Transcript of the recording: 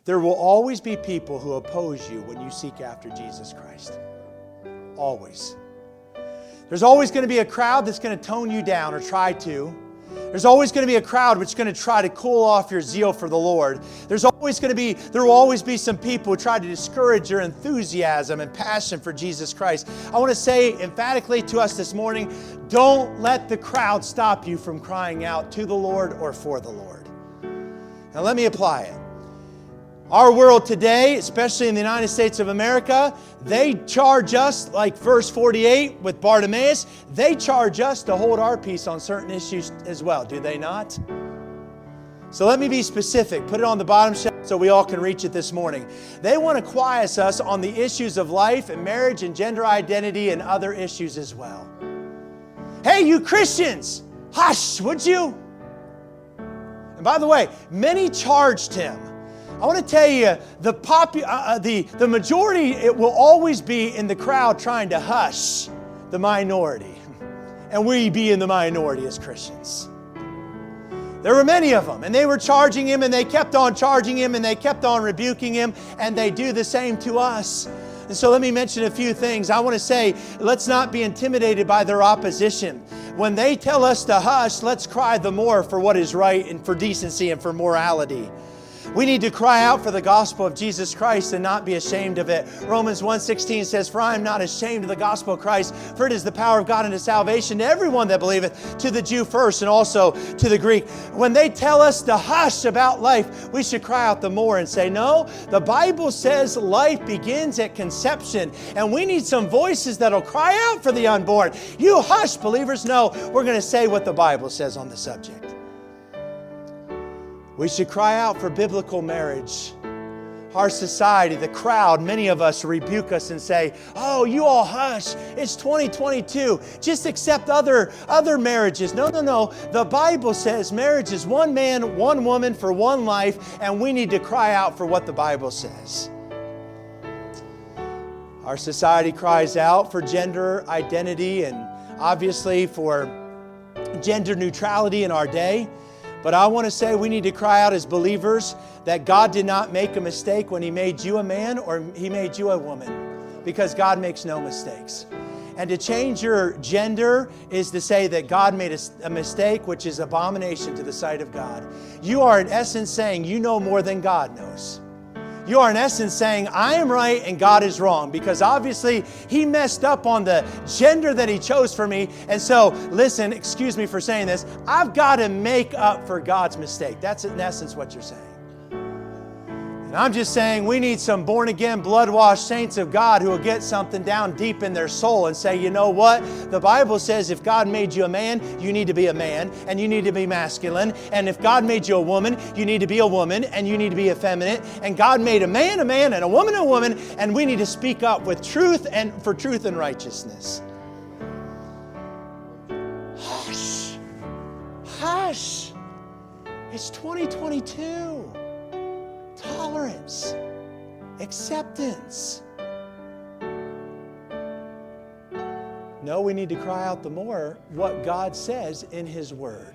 There will always be people who oppose you when you seek after Jesus Christ. Always. There's always going to be a crowd that's going to tone you down or try to. There's always going to be a crowd which is going to try to cool off your zeal for the Lord. There will always be some people who try to discourage your enthusiasm and passion for Jesus Christ. I want to say emphatically to us this morning, don't let the crowd stop you from crying out to the Lord or for the Lord. Now let me apply it. Our world today, especially in the United States of America, they charge us, like verse 48 with Bartimaeus, they charge us to hold our peace on certain issues as well, do they not? So let me be specific. Put it on the bottom shelf so we all can reach it this morning. They want to quiet us on the issues of life and marriage and gender identity and other issues as well. Hey, you Christians, hush, would you? And by the way, many charged him. I want to tell you, the majority, it will always be in the crowd trying to hush the minority. And we be in the minority as Christians. There were many of them, and they were charging him, and they kept on charging him, and they kept on rebuking him, and they do the same to us. And so let me mention a few things. I want to say, let's not be intimidated by their opposition. When they tell us to hush, let's cry the more for what is right and for decency and for morality. We need to cry out for the gospel of Jesus Christ and not be ashamed of it. Romans 1:16 says, "For I am not ashamed of the gospel of Christ, for it is the power of God unto salvation to everyone that believeth, to the Jew first and also to the Greek." When they tell us to hush about life, we should cry out the more and say, no, the Bible says life begins at conception, and we need some voices that'll cry out for the unborn. You hush, believers. No, we're going to say what the Bible says on the subject. We should cry out for biblical marriage. Our society, the crowd, many of us rebuke us and say, oh, you all hush. It's 2022. Just accept other marriages. No. The Bible says marriage is one man, one woman for one life, and we need to cry out for what the Bible says. Our society cries out for gender identity and obviously for gender neutrality in our day. But I want to say we need to cry out as believers that God did not make a mistake when He made you a man or He made you a woman, because God makes no mistakes. And to change your gender is to say that God made a mistake, which is abomination to the sight of God. You are in essence saying you know more than God knows. You are in essence saying, I am right and God is wrong, because obviously He messed up on the gender that He chose for me. And so, listen, excuse me for saying this, I've got to make up for God's mistake. That's in essence what you're saying. And I'm just saying we need some born-again, blood-washed saints of God who will get something down deep in their soul and say, you know what? The Bible says if God made you a man, you need to be a man, and you need to be masculine. And if God made you a woman, you need to be a woman, and you need to be effeminate. And God made a man, and a woman, and we need to speak up with truth and for truth and righteousness. Hush. Hush. It's 2022. Tolerance, acceptance. No, we need to cry out the more what God says in His Word.